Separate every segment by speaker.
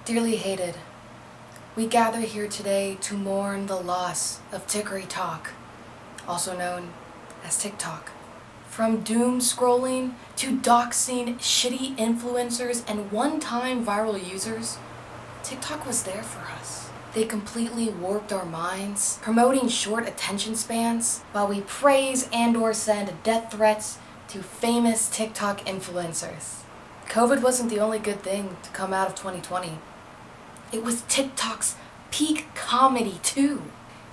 Speaker 1: Dearly hated, we gather here today to mourn the loss of Tickery Talk, also known as TikTok. From doom scrolling to doxing shitty influencers and one-time viral users, TikTok was there for us. They completely warped our minds, promoting short attention spans, while we praise and/or send death threats to famous TikTok influencers. COVID wasn't the only good thing to come out of 2020. It was TikTok's peak comedy too.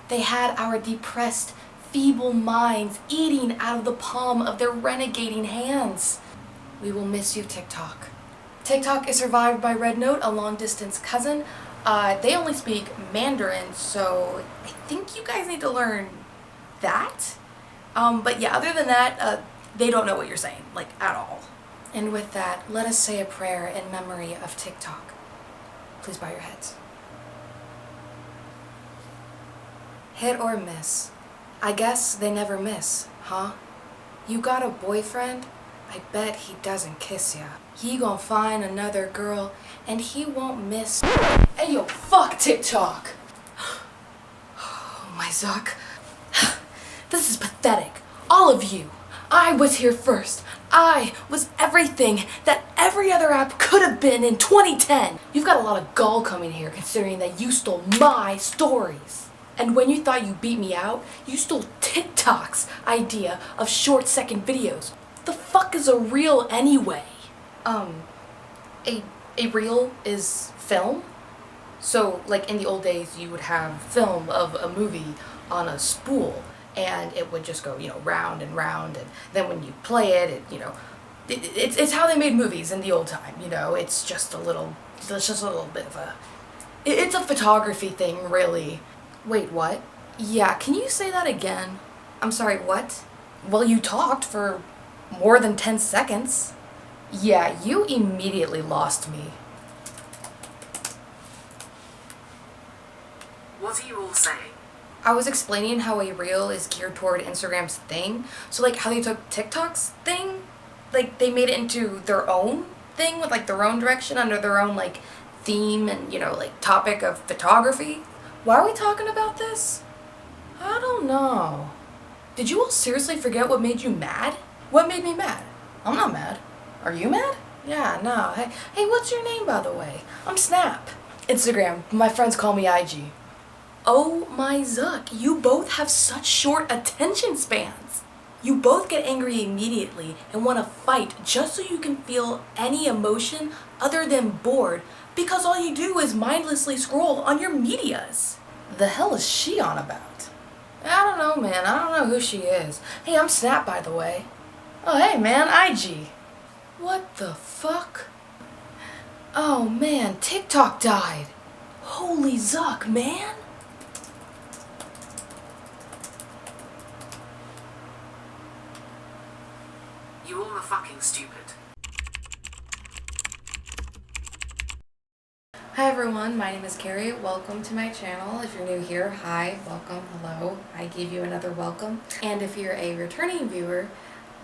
Speaker 1: They had our depressed, feeble minds eating out of the palm of their renegading hands. We will miss you, TikTok. TikTok is survived by RedNote, a long-distance cousin. They only speak Mandarin, so I think you guys need to learn that. But yeah, other than that, they don't know what you're saying, like, at all. And with that, let us say a prayer in memory of TikTok. Please bow your heads. Hit or miss? I guess they never miss, huh? You got a boyfriend? I bet he doesn't kiss ya. He gon' find another girl and he won't miss. Hey yo, fuck TikTok! Oh my Zuck. This is pathetic. All of you. I was here first. I was everything that every other app could have been in 2010. You've got a lot of gall coming here considering that you stole my stories. And when you thought you beat me out, you stole TikTok's idea of short second videos. The fuck is a reel anyway? A reel is film? So like in the old days you would have film of a movie on a spool and it would just go, round and round, and then when you play it, it's how they made movies in the old time, it's just a little bit of it's a photography thing, really. Wait, what? Yeah, can you say that again? I'm sorry, what? Well, you talked for more than 10 seconds. Yeah, you immediately lost me.
Speaker 2: What are you all saying?
Speaker 1: I was explaining how a reel is geared toward Instagram's thing. So like how they took TikTok's thing, like they made it into their own thing with like their own direction under their own like theme and like topic of photography. Why are we talking about this? I don't know. Did you all seriously forget what made you mad? What made me mad? I'm not mad. Are you mad? Yeah, no. Hey, what's your name, by the way? I'm Snap. Instagram. My friends call me IG. Oh my Zuck, you both have such short attention spans. You both get angry immediately and want to fight just so you can feel any emotion other than bored because all you do is mindlessly scroll on your medias. The hell is she on about? I don't know, man. I don't know who she is. Hey, I'm Snap, by the way. Oh, hey, man, IG. What the fuck? Oh, man, TikTok died. Holy Zuck, man.
Speaker 2: You all are fucking stupid.
Speaker 1: Hi everyone, my name is Carrie. Welcome to my channel. If you're new here, hi, welcome, hello. I gave you another welcome. And if you're a returning viewer,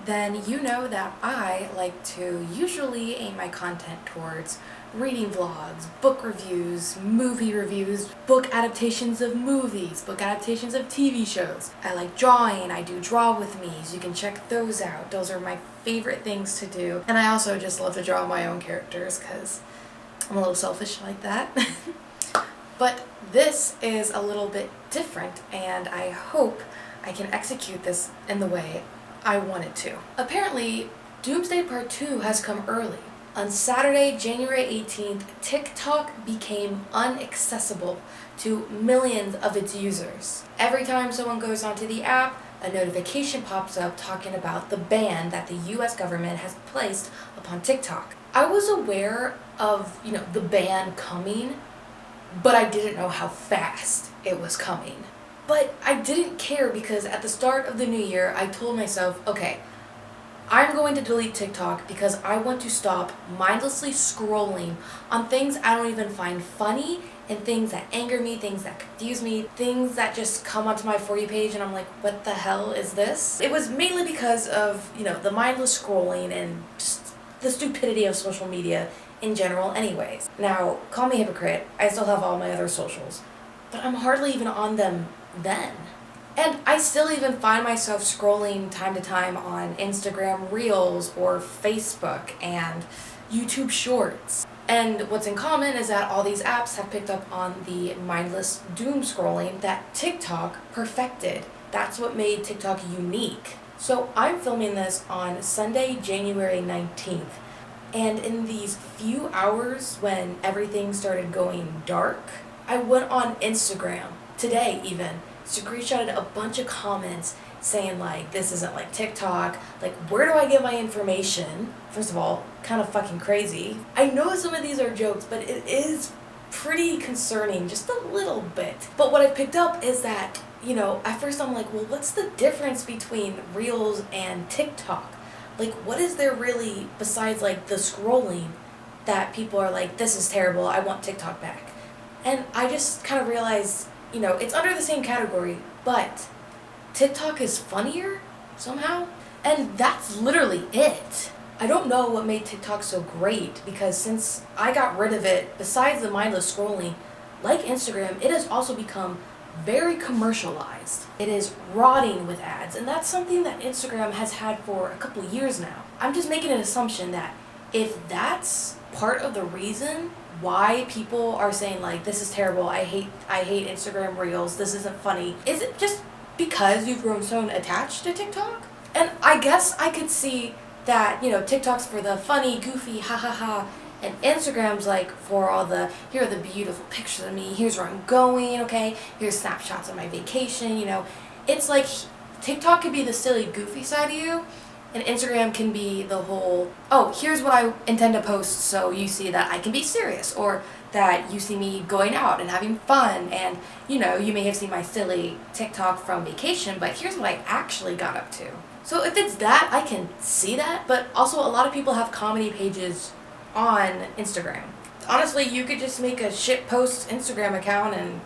Speaker 1: then you know that I like to usually aim my content towards reading vlogs, book reviews, movie reviews, book adaptations of movies, book adaptations of TV shows. I like drawing. I do draw with me, so you can check those out. Those are my favorite things to do. And I also just love to draw my own characters because I'm a little selfish like that. But this is a little bit different, and I hope I can execute this in the way I want it to. Apparently, Doomsday Part 2 has come early. On Saturday, January 18th, TikTok became inaccessible to millions of its users. Every time someone goes onto the app, a notification pops up talking about the ban that the US government has placed upon TikTok. I was aware of, the ban coming, but I didn't know how fast it was coming. But I didn't care because at the start of the new year, I told myself, okay, I'm going to delete TikTok because I want to stop mindlessly scrolling on things I don't even find funny and things that anger me, things that confuse me, things that just come onto my For You page and I'm like, what the hell is this? It was mainly because of, the mindless scrolling and just the stupidity of social media in general anyways. Now, call me hypocrite, I still have all my other socials, but I'm hardly even on them then. And I still even find myself scrolling time to time on Instagram Reels or Facebook and YouTube Shorts. And what's in common is that all these apps have picked up on the mindless doom scrolling that TikTok perfected. That's what made TikTok unique. So I'm filming this on Sunday, January 19th. And in these few hours when everything started going dark, I went on Instagram, today even, screenshotted a bunch of comments saying like, this isn't like TikTok, like where do I get my information? First of all, kind of fucking crazy. I know some of these are jokes, but it is pretty concerning, just a little bit. But what I picked up is that, at first I'm like, well, what's the difference between Reels and TikTok? Like, what is there really besides like the scrolling that people are like, this is terrible, I want TikTok back? And I just kind of realized, it's under the same category, but TikTok is funnier somehow, and that's literally it. I don't know what made TikTok so great, because since I got rid of it, besides the mindless scrolling, like Instagram, it has also become very commercialized. It is rotting with ads, and that's something that Instagram has had for a couple years now. I'm just making an assumption that if that's part of the reason why people are saying like, this is terrible, I hate Instagram Reels, this isn't funny, is it just because you've grown so attached to TikTok? And I guess I could see that, TikTok's for the funny, goofy, ha ha ha, and Instagram's like for all the, here are the beautiful pictures of me, here's where I'm going, okay, here's snapshots of my vacation, It's like TikTok could be the silly, goofy side of you, and Instagram can be the whole, oh, here's what I intend to post so you see that I can be serious, or that you see me going out and having fun, and you may have seen my silly TikTok from vacation, but here's what I actually got up to. So if it's that, I can see that, but also a lot of people have comedy pages on Instagram. Honestly, you could just make a shitpost Instagram account and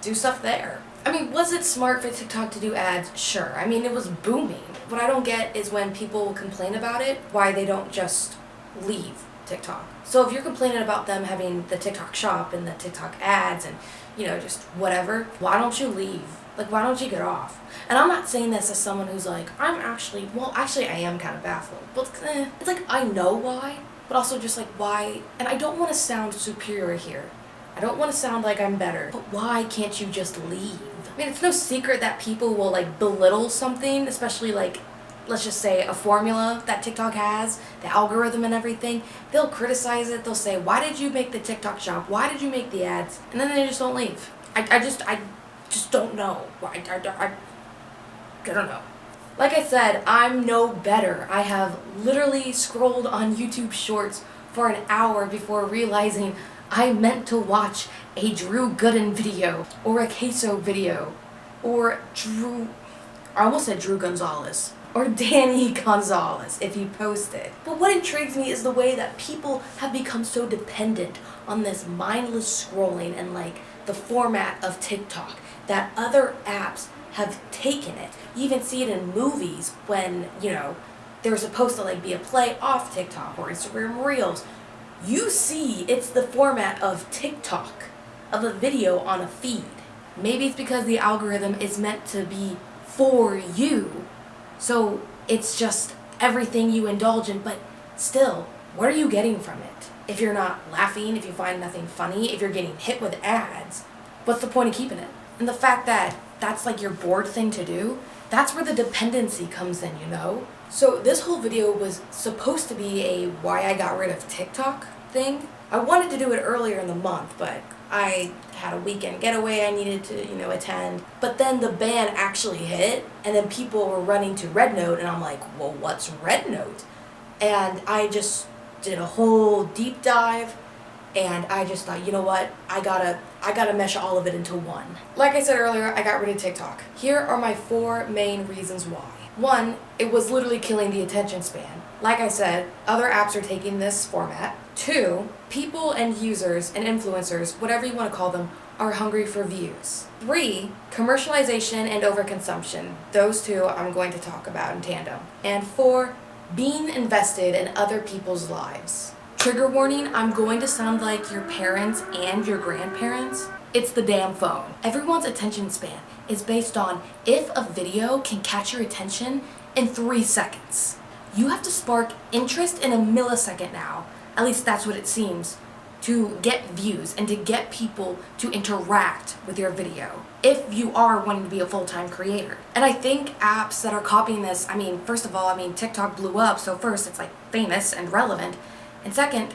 Speaker 1: do stuff there. I mean, was it smart for TikTok to do ads? Sure. I mean, it was booming. What I don't get is when people complain about it, why they don't just leave TikTok. So if you're complaining about them having the TikTok shop and the TikTok ads and, just whatever, why don't you leave? Like, why don't you get off? And I'm not saying this as someone who's like, I am kind of baffled. But it's like, I know why, but also just like, why? And I don't want to sound superior here. I don't want to sound like I'm better, but why can't you just leave? I mean, it's no secret that people will like belittle something, especially like, let's just say a formula that TikTok has, the algorithm and everything. They'll criticize it. They'll say, why did you make the TikTok shop? Why did you make the ads? And then they just don't leave. I just don't know. I don't know. Like I said, I'm no better. I have literally scrolled on YouTube Shorts for an hour before realizing I meant to watch a Drew Gooden video, or a Queso video, or I almost said Drew Gonzalez, or Danny Gonzalez if he posted. But what intrigues me is the way that people have become so dependent on this mindless scrolling and like the format of TikTok, that other apps have taken it. You even see it in movies when, they're supposed to like be a play off TikTok or Instagram Reels. You see it's the format of TikTok, of a video on a feed. Maybe it's because the algorithm is meant to be for you, so it's just everything you indulge in, but still, what are you getting from it? If you're not laughing, if you find nothing funny, if you're getting hit with ads, what's the point of keeping it? And the fact that that's like your bored thing to do, that's where the dependency comes in, So this whole video was supposed to be a why I got rid of TikTok thing. I wanted to do it earlier in the month, but I had a weekend getaway I needed to, attend. But then the ban actually hit, and then people were running to RedNote, and I'm like, well, what's RedNote? And I just did a whole deep dive, and I just thought, you know what, I gotta mesh all of it into one. Like I said earlier, I got rid of TikTok. Here are my 4 main reasons why. 1, it was literally killing the attention span. Like I said, other apps are taking this format. 2, people and users and influencers, whatever you want to call them, are hungry for views. 3, commercialization and overconsumption. Those 2 I'm going to talk about in tandem. And 4, being invested in other people's lives. Trigger warning, I'm going to sound like your parents and your grandparents. It's the damn phone. Everyone's attention span is based on if a video can catch your attention in 3 seconds. You have to spark interest in a millisecond now, at least that's what it seems, to get views and to get people to interact with your video if you are wanting to be a full-time creator. And I think apps that are copying this, first of all, TikTok blew up, so first it's like famous and relevant, and second,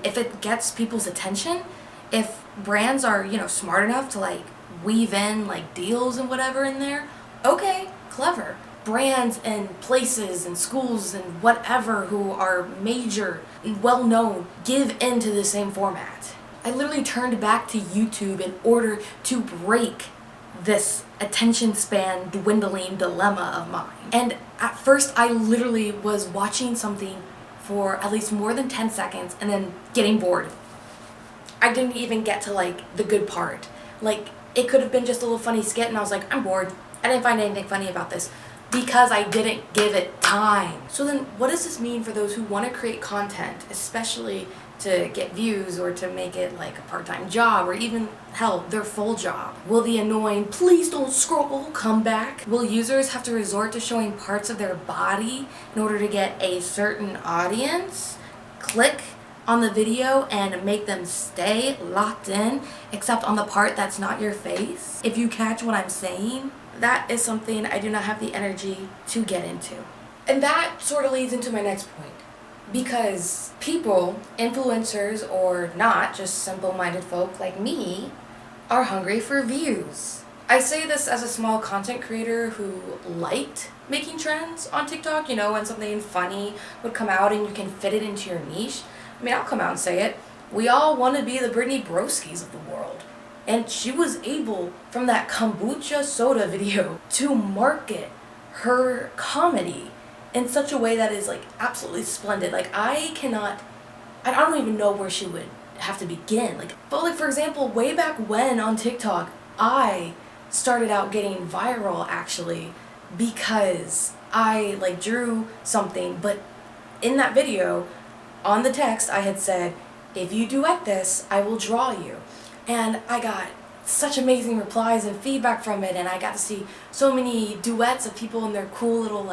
Speaker 1: if it gets people's attention, if brands are, smart enough to like weave in like deals and whatever in there, okay, clever. Brands and places and schools and whatever who are major and well known give into the same format. I literally turned back to YouTube in order to break this attention span dwindling dilemma of mine. And at first I literally was watching something for at least more than 10 seconds and then getting bored. I didn't even get to like the good part. Like it could have been just a little funny skit and I was like, I'm bored. I didn't find anything funny about this because I didn't give it time. So then what does this mean for those who want to create content, especially to get views or to make it like a part-time job or even, hell, their full job? Will the annoying please don't scroll come back? Will users have to resort to showing parts of their body in order to get a certain audience click on the video and make them stay locked in, except on the part that's not your face? If you catch what I'm saying, that is something I do not have the energy to get into. And that sort of leads into my next point. Because people, influencers or not, just simple-minded folk like me, are hungry for views. I say this as a small content creator who liked making trends on TikTok, when something funny would come out and you can fit it into your niche. I'll come out and say it. We all want to be the Britney Broskis of the world. And she was able, from that kombucha soda video, to market her comedy in such a way that is like absolutely splendid. Like I don't even know where she would have to begin. But for example, way back when on TikTok, I started out getting viral actually because I drew something, but in that video, on the text I had said, if you duet this, I will draw you. And I got such amazing replies and feedback from it, and I got to see so many duets of people in their cool little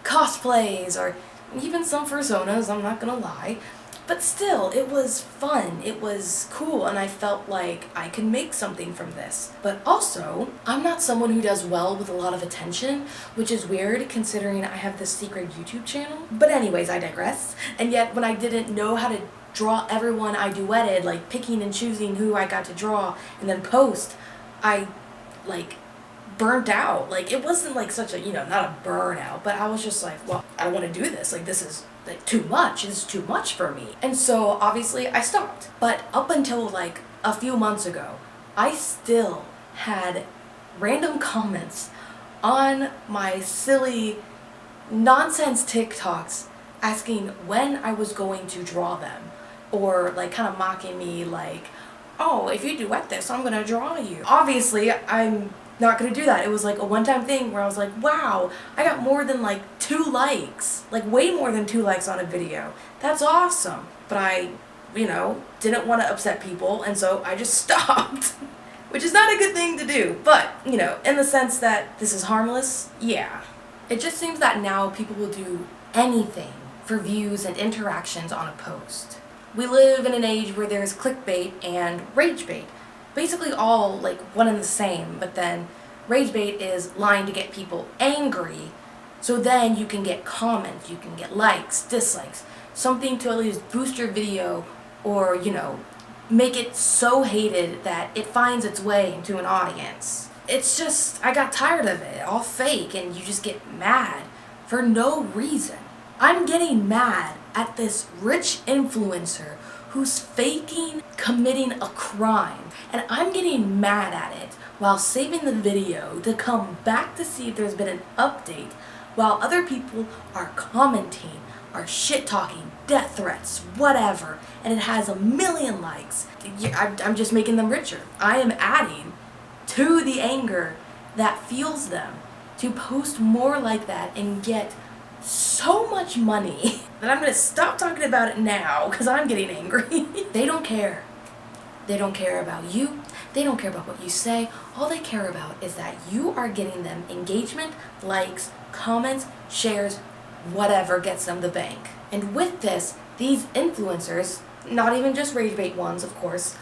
Speaker 1: cosplays or even some personas, I'm not gonna lie. But still, it was fun, it was cool, and I felt like I could make something from this. But also, I'm not someone who does well with a lot of attention, which is weird considering I have this secret YouTube channel. But anyways, I digress. And yet, when I didn't know how to draw everyone I duetted, picking and choosing who I got to draw and then post, I burnt out. It wasn't such a, not a burnout, but I was just well, I don't want to do this. This is too much. This is too much for me. And so obviously I stopped. But up until a few months ago, I still had random comments on my silly nonsense TikToks asking when I was going to draw them. Or kind of mocking me oh, if you duet this, I'm gonna draw you. Obviously, I'm not gonna do that. It was a one-time thing where I was wow, I got more than 2 likes. Way more than 2 likes on a video. That's awesome. But I, didn't want to upset people, and so I just stopped. Which is not a good thing to do. But, in the sense that this is harmless, yeah. It just seems that now people will do anything for views and interactions on a post. We live in an age where there's clickbait and rage bait. Basically all one and the same, but then rage bait is lying to get people angry, so then you can get comments, you can get likes, dislikes, something to at least boost your video or, make it so hated that it finds its way into an audience. It's just, I got tired of it, all fake, and you just get mad for no reason. I'm getting mad at this rich influencer who's faking committing a crime, and I'm getting mad at it while saving the video to come back to see if there's been an update, while other people are commenting, are shit-talking, death threats, whatever, and it has 1 million likes. I'm just making them richer. I am adding to the anger that fuels them to post more like that and get so much money that I'm gonna stop talking about it now because I'm getting angry. They don't care. They don't care about you. They don't care about what you say. All they care about is that you are getting them engagement, likes, comments, shares, whatever gets them the bank. And with this, these influencers, not even just rage bait ones, of course,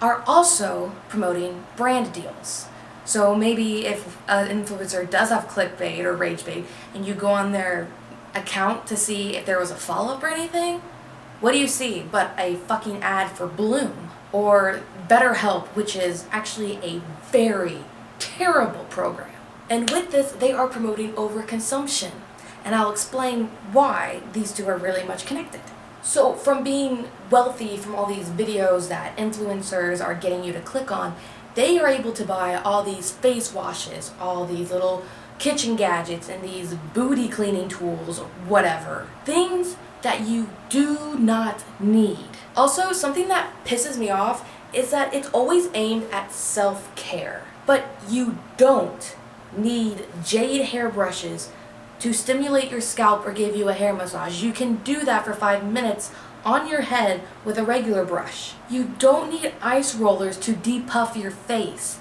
Speaker 1: are also promoting brand deals. So maybe if an influencer does have clickbait or rage bait and you go on their account to see if there was a follow-up or anything, what do you see but a fucking ad for Bloom or BetterHelp, which is actually a very terrible program. And with this, they are promoting overconsumption. And I'll explain why these two are really much connected. So from being wealthy from all these videos that influencers are getting you to click on, they are able to buy all these face washes, all these little kitchen gadgets, and these booty cleaning tools, or whatever. Things that you do not need. Also, something that pisses me off is that it's always aimed at self-care. But you don't need jade hairbrushes to stimulate your scalp or give you a hair massage. You can do that for 5 minutes on your head with a regular brush. You don't need ice rollers to depuff your face.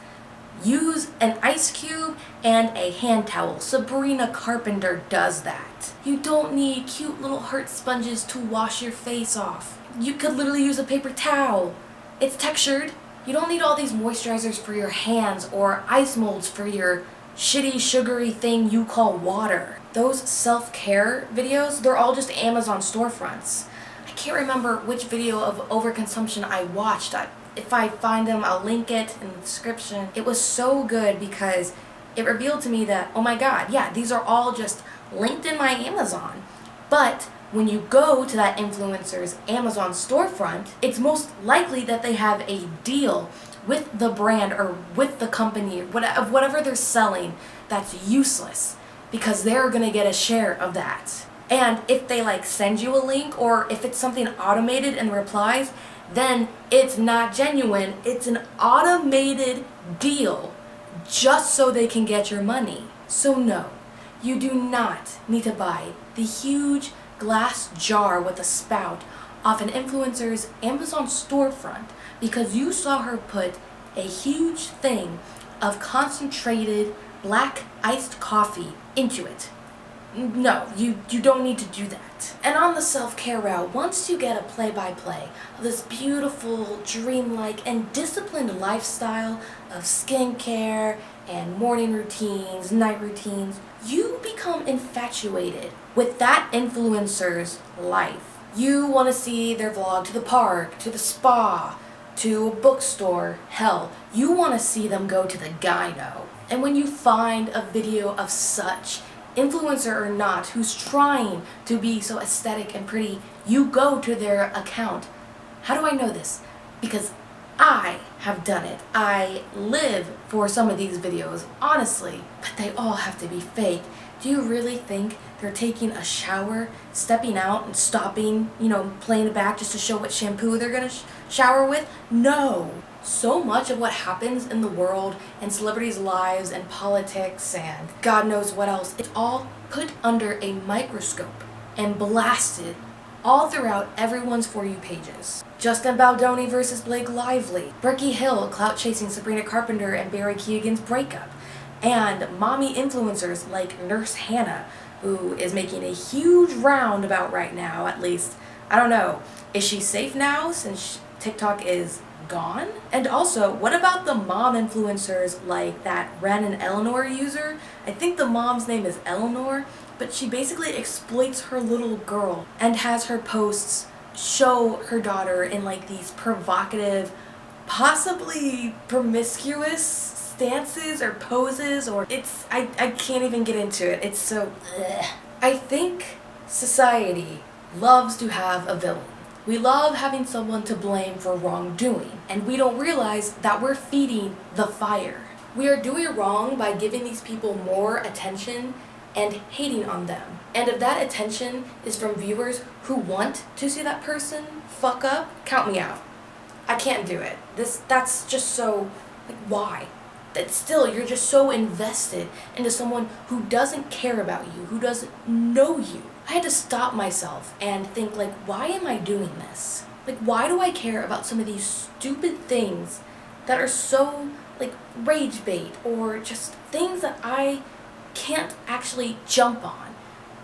Speaker 1: Use an ice cube and a hand towel. Sabrina Carpenter does that. You don't need cute little heart sponges to wash your face off. You could literally use a paper towel. It's textured. You don't need all these moisturizers for your hands or ice molds for your shitty sugary thing you call water. Those self-care videos, they're all just Amazon storefronts. I can't remember which video of overconsumption I watched. If I find them, I'll link it in the description. It was so good because it revealed to me that, oh my god, yeah, these are all just linked in my Amazon. But when you go to that influencer's Amazon storefront, it's most likely that they have a deal with the brand or with the company, whatever they're selling that's useless, because they're gonna get a share of that. And if they send you a link, or if it's something automated in replies, then it's not genuine. It's an automated deal just so they can get your money. So no, you do not need to buy the huge glass jar with a spout off an influencer's Amazon storefront because you saw her put a huge thing of concentrated black iced coffee into it. No, you don't need to do that. And on the self-care route, once you get a play-by-play of this beautiful, dreamlike, and disciplined lifestyle of skincare and morning routines, night routines, you become infatuated with that influencer's life. You want to see their vlog to the park, to the spa, to a bookstore. Hell, you want to see them go to the gyno. And when you find a video of such, influencer or not, who's trying to be so aesthetic and pretty, you go to their account. How do I know this? Because I have done it. I live for some of these videos, honestly, but they all have to be fake. Do you really think they're taking a shower, stepping out and stopping, playing it back just to show what shampoo they're gonna shower with? No. So much of what happens in the world and celebrities' lives and politics and God knows what else, it's all put under a microscope and blasted all throughout everyone's For You pages. Justin Baldoni versus Blake Lively, Becky Hill clout-chasing Sabrina Carpenter and Barry Keoghan's breakup, and mommy influencers like Nurse Hannah, who is making a huge roundabout right now, at least. I don't know. Is she safe now since TikTok is gone? And also, what about the mom influencers like that Ren and Eleanor user? I think the mom's name is Eleanor, but she basically exploits her little girl and has her posts show her daughter in these provocative, possibly promiscuous stances or poses, or I can't even get into it. It's so ugh. I think society loves to have a villain. We love having someone to blame for wrongdoing, and we don't realize that we're feeding the fire. We are doing wrong by giving these people more attention and hating on them. And if that attention is from viewers who want to see that person fuck up, count me out. I can't do it. That's just so, why? it's still, you're just so invested into someone who doesn't care about you, who doesn't know you. I had to stop myself and think, like, why am I doing this? Like, why do I care about some of these stupid things that are so, like, rage bait, or just things that I can't actually jump on?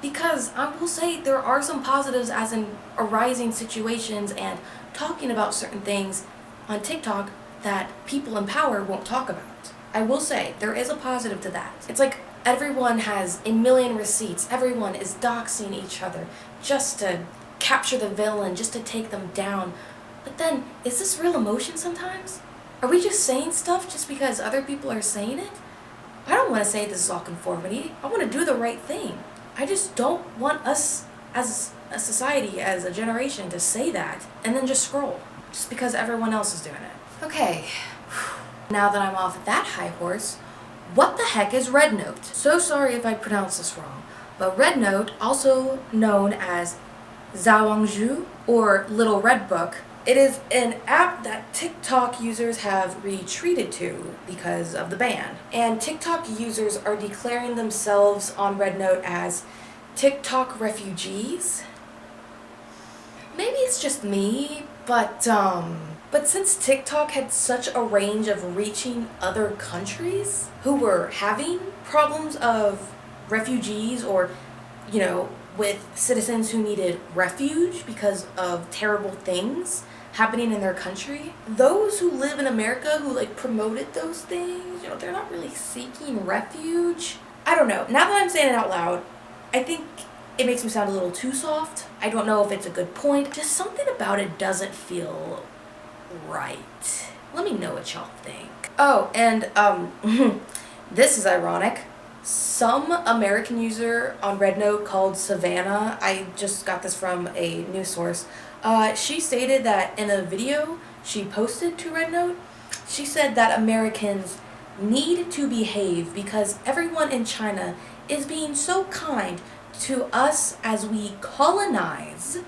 Speaker 1: Because I will say there are some positives as in arising situations and talking about certain things on TikTok that people in power won't talk about. I will say there is a positive to that. It's like everyone has a million receipts. Everyone is doxing each other just to capture the villain, just to take them down. But then, is this real emotion sometimes? Are we just saying stuff just because other people are saying it? I don't want to say this is all conformity. I want to do the right thing. I just don't want us as a society, as a generation, to say that and then just scroll just because everyone else is doing it. Okay, now that I'm off that high horse, what the heck is RedNote? So sorry if I pronounce this wrong, but RedNote, also known as Zhuangzhu or Little Red Book, it is an app that TikTok users have retreated to because of the ban. And TikTok users are declaring themselves on RedNote as TikTok refugees. Maybe it's just me, but since TikTok had such a range of reaching other countries who were having problems of refugees, or, you know, with citizens who needed refuge because of terrible things happening in their country, those who live in America who, like, promoted those things, you know, they're not really seeking refuge. I don't know. Now that I'm saying it out loud, I think it makes me sound a little too soft. I don't know if it's a good point. Just something about it doesn't feel right. Let me know what y'all think. Oh, and this is ironic. Some American user on RedNote called Savannah, I just got this from a news source, she stated that in a video she posted to RedNote, she said that Americans need to behave because everyone in China is being so kind to us as we colonize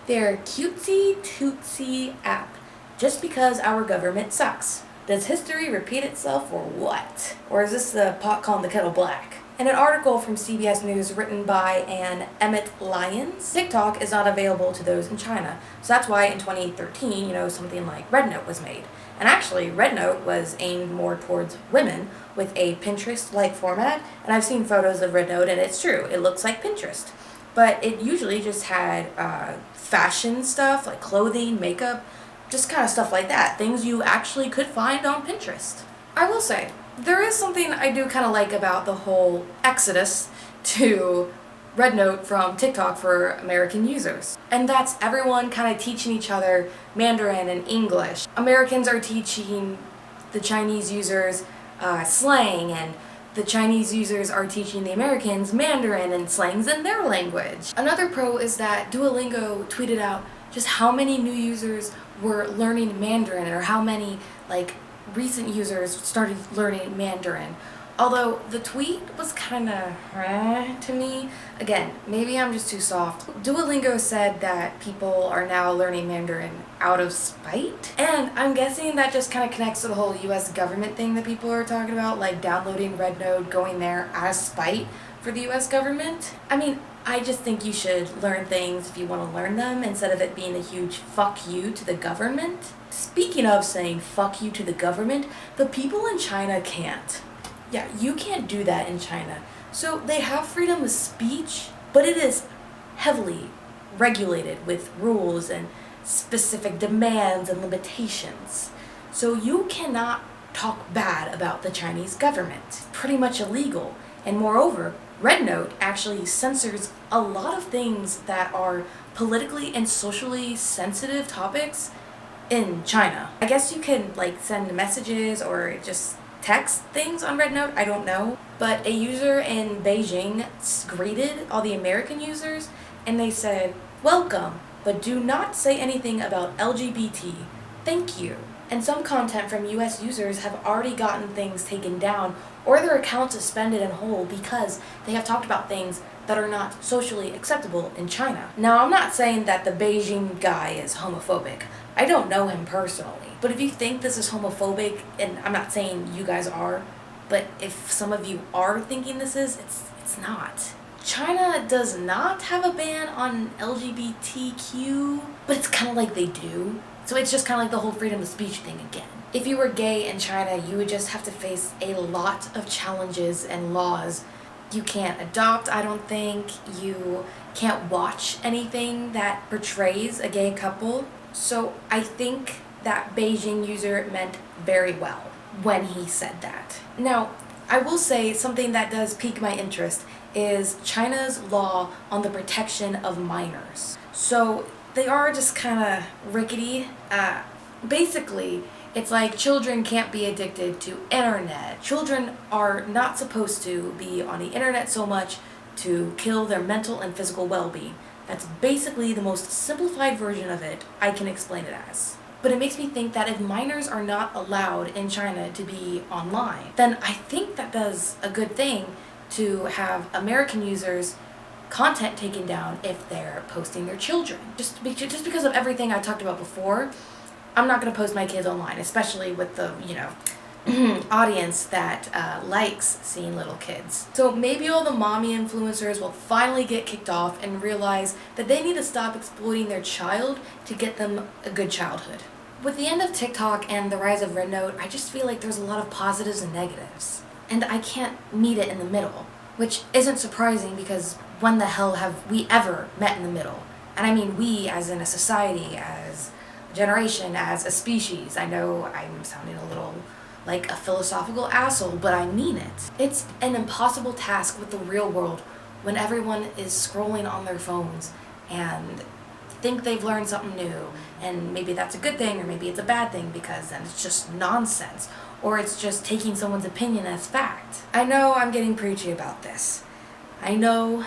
Speaker 1: their cutesy-tootsy app just because our government sucks. Does history repeat itself or what? Or is this the pot calling the kettle black? In an article from CBS News written by an Emmett Lyons, TikTok is not available to those in China. So that's why in 2013, you know, something like RedNote was made. And actually, RedNote was aimed more towards women with a Pinterest-like format. And I've seen photos of RedNote, and it's true, it looks like Pinterest. But it usually just had fashion stuff, like clothing, makeup, just kind of stuff like that. Things you actually could find on Pinterest. I will say, there is something I do kind of like about the whole exodus to RedNote from TikTok for American users. And that's everyone kind of teaching each other Mandarin and English. Americans are teaching the Chinese users slang, and the Chinese users are teaching the Americans Mandarin and slangs in their language. Another pro is that Duolingo tweeted out just how many new users were learning Mandarin, or how many, like, recent users started learning Mandarin. Although the tweet was kind of to me. Again, maybe I'm just too soft. Duolingo said that people are now learning Mandarin out of spite. And I'm guessing that just kind of connects to the whole US government thing that people are talking about, like downloading RedNote, going there out of spite for the US government. I mean, I just think you should learn things if you want to learn them, instead of it being a huge fuck you to the government. Speaking of saying fuck you to the government, the people in China can't. Yeah, you can't do that in China. So they have freedom of speech, but it is heavily regulated with rules and specific demands and limitations. So you cannot talk bad about the Chinese government. Pretty much illegal. And moreover, RedNote actually censors a lot of things that are politically and socially sensitive topics in China. I guess you can, like, send messages or just text things on RedNote, I don't know. But a user in Beijing greeted all the American users, and they said, "Welcome, but do not say anything about LGBT. Thank you." And some content from US users have already gotten things taken down or their accounts suspended and hold because they have talked about things that are not socially acceptable in China. Now, I'm not saying that the Beijing guy is homophobic. I don't know him personally. But if you think this is homophobic, and I'm not saying you guys are, but if some of you are thinking this is, it's not. China does not have a ban on LGBTQ, but it's kind of like they do. So it's just kind of like the whole freedom of speech thing again. If you were gay in China, you would just have to face a lot of challenges and laws. You can't adopt, I don't think. You can't watch anything that portrays a gay couple. So I think that Beijing user meant very well when he said that. Now, I will say something that does pique my interest is China's law on the protection of minors. So they are just kind of rickety. Basically, it's like children can't be addicted to internet. Children are not supposed to be on the internet so much to kill their mental and physical well-being. That's basically the most simplified version of it I can explain it as. But it makes me think that if minors are not allowed in China to be online, then I think that does a good thing to have American users content taken down if they're posting their children. Just because of everything I talked about before, I'm not going to post my kids online, especially with the, audience that likes seeing little kids. So maybe all the mommy influencers will finally get kicked off and realize that they need to stop exploiting their child to get them a good childhood. With the end of TikTok and the rise of RedNote, I just feel like there's a lot of positives and negatives. And I can't meet it in the middle, which isn't surprising because when the hell have we ever met in the middle? And I mean we as in a society, as a generation, as a species. I know I'm sounding a little like a philosophical asshole, but I mean it. It's an impossible task with the real world when everyone is scrolling on their phones and think they've learned something new, and maybe that's a good thing or maybe it's a bad thing because then it's just nonsense, or it's just taking someone's opinion as fact. I know I'm getting preachy about this. I know,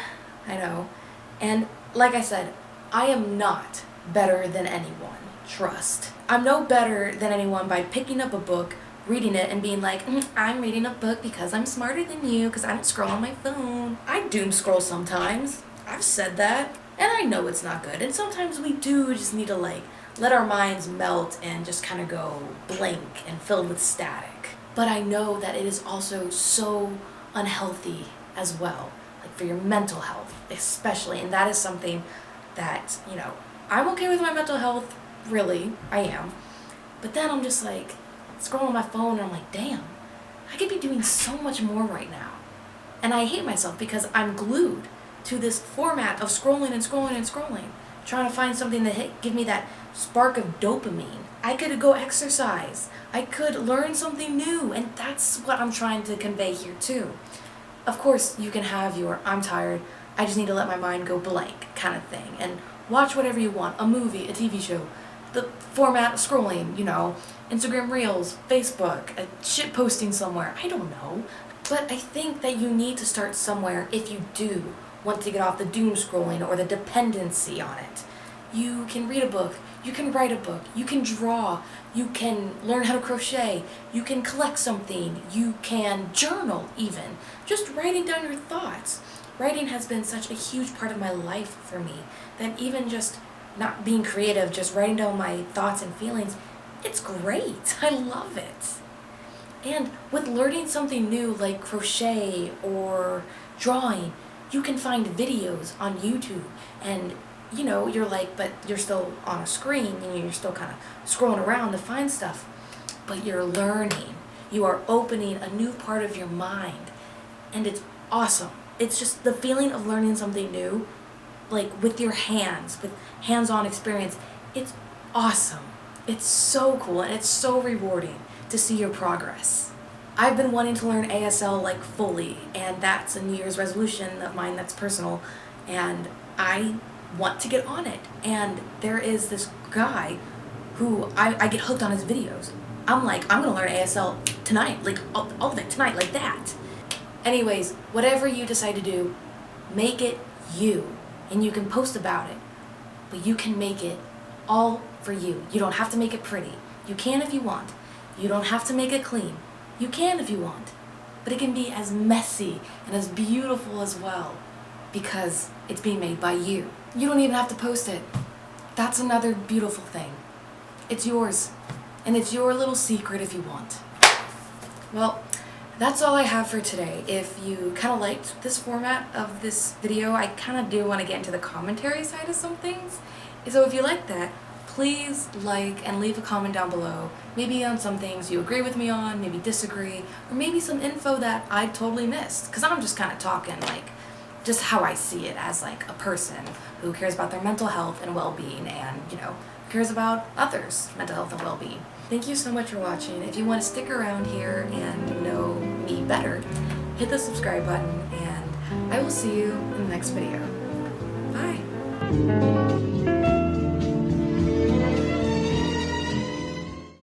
Speaker 1: and like I said, I am not better than anyone, trust. I'm no better than anyone by picking up a book, reading it, and being like, I'm reading a book because I'm smarter than you because I don't scroll on my phone. I doom scroll sometimes. I've said that. And I know it's not good. And sometimes we do just need to let our minds melt and just kind of go blank and filled with static. But I know that it is also so unhealthy as well. Like for your mental health, especially. And that is something that, I'm okay with my mental health. Really, I am. But then I'm just like, scrolling on my phone and I'm like, damn, I could be doing so much more right now. And I hate myself because I'm glued to this format of scrolling and scrolling and scrolling, trying to find something to give me that spark of dopamine. I could go exercise. I could learn something new, and that's what I'm trying to convey here too. Of course, you can have your I'm tired, I just need to let my mind go blank kind of thing, and watch whatever you want, a movie, a TV show, the format of scrolling, Instagram Reels, Facebook, a shit posting somewhere, I don't know. But I think that you need to start somewhere if you do want to get off the doom scrolling or the dependency on it. You can read a book, you can write a book, you can draw, you can learn how to crochet, you can collect something, you can journal even. Just writing down your thoughts. Writing has been such a huge part of my life for me that even just not being creative, just writing down my thoughts and feelings, it's great. I love it. And with learning something new like crochet or drawing, you can find videos on YouTube and you're like, but you're still on a screen and you're still kind of scrolling around to find stuff, but you're learning. You are opening a new part of your mind and it's awesome. It's just the feeling of learning something new, like with your hands, with hands-on experience. It's awesome. It's so cool and it's so rewarding to see your progress. I've been wanting to learn ASL fully, and that's a New Year's resolution of mine that's personal, and I want to get on it. And there is this guy who I get hooked on his videos. I'm like, I'm gonna learn ASL tonight, all of it tonight, like that. Anyways, whatever you decide to do, make it you, and you can post about it, but you can make it all for you. You don't have to make it pretty. You can if you want. You don't have to make it clean. You can if you want, but it can be as messy and as beautiful as well because it's being made by you. You don't even have to post it. That's another beautiful thing. It's yours. and it's your little secret if you want. Well, that's all I have for today. If you kind of liked this format of this video, I kind of do want to get into the commentary side of some things. So if you like that, please like and leave a comment down below, maybe on some things you agree with me on, maybe disagree, or maybe some info that I totally missed, because I'm just kind of talking like just how I see it as like a person who cares about their mental health and well-being, and cares about others' mental health and well-being. Thank you so much for watching. If you want to stick around here and know me better, hit the subscribe button, and I will see you in the next video. Bye!